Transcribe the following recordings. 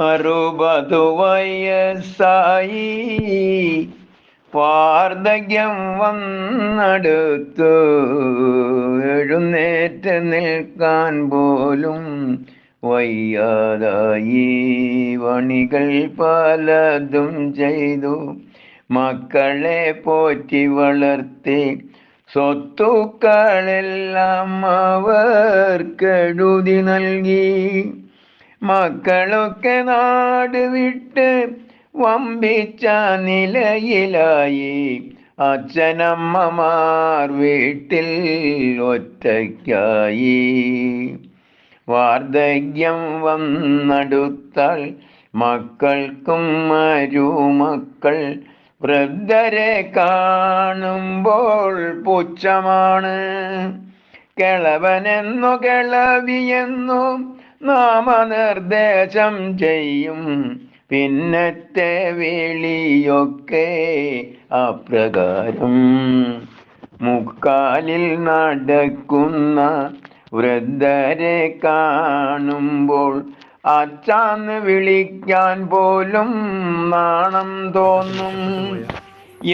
60 വയസ്സായി വാർദ്ധക്യം വന്നടുത്തു, എഴുന്നേറ്റ് നിൽക്കാൻ പോലും വയ്യാതായി. പണികൾ പലതും ചെയ്തു, മക്കളെ പോറ്റി വളർത്തി, സ്വത്തുക്കളെല്ലാം അവർക്കെഴുതി നൽകി. മക്കളൊക്കെ നാട് വിട്ട് വമ്പിച്ച നിലയിലായി. അച്ഛനമ്മമാർ വീട്ടിൽ ഒറ്റയ്ക്കായി. വാർദ്ധക്യം വന്നടുത്താൽ മക്കൾക്കും മരുമക്കൾ വൃദ്ധരെ കാണുമ്പോൾ പുച്ഛമാണ്. കിളവനെന്നു കിളവിയെന്നു നാമനിർദ്ദേശം ചെയ്യും. പിന്നത്തെ വിളിയൊക്കെ അപ്രകാരം. മുക്കാലിൽ നടക്കുന്ന വൃദ്ധരെ കാണുമ്പോൾ അച്ഛാന്ന് വിളിക്കാൻ പോലും നാണം തോന്നും.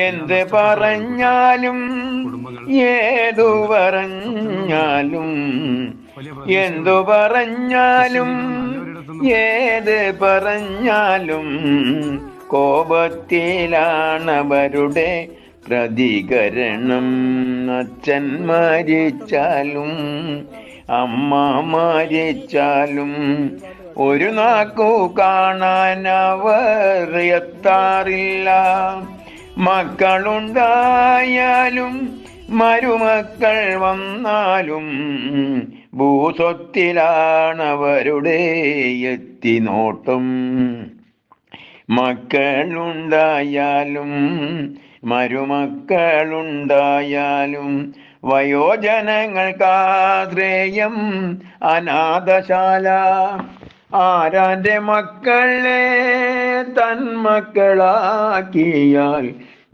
എന്ത് പറഞ്ഞാലും ഏതു പറഞ്ഞാലും എന്തു പറഞ്ഞാലും ഏത് പറഞ്ഞാലും കോപത്തിലാണവരുടെ പ്രതികരണം. അച്ഛൻ മരിച്ചാലും അമ്മ മരിച്ചാലും ഒരു നാക്കു കാണാൻ അവർ എത്താറില്ല. മക്കളുണ്ടായാലും മരുമക്കൾ വന്നാലും ഭൂസ്വത്തിലാണവരുടെ എത്തിനോട്ടം. മക്കളുണ്ടായാലും മരുമക്കളുണ്ടായാലും വയോജനങ്ങൾക്കാശ്രയം അനാഥശാല. ആരാന്റെ മക്കളെ തന്മക്കളാക്കിയാൽ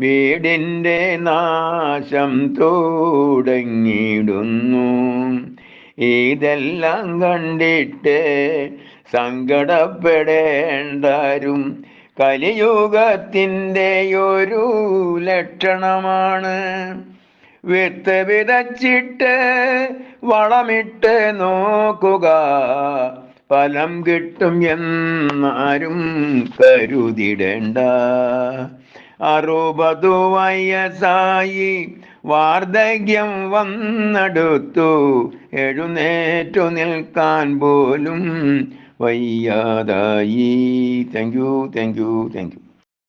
വീടിൻ്റെ നാശം തുടങ്ങിയിടുന്നു. ഇതെല്ലാം കണ്ടിട്ട് സങ്കടപ്പെടേണ്ടാരും കലിയുഗത്തിൻ്റെ ഒരു ലക്ഷണമാണ്. വിത്ത് വിതച്ചിട്ട് വളമിട്ട് നോക്കുക, ഫലം കിട്ടും എന്നാരും കരുതിടേണ്ട. 60 വയസ്സായി വാർദ്ധക്യം വന്നടുത്തു, എഴുന്നേറ്റു നിൽക്കാൻ പോലും വയ്യാതായി. Thank you.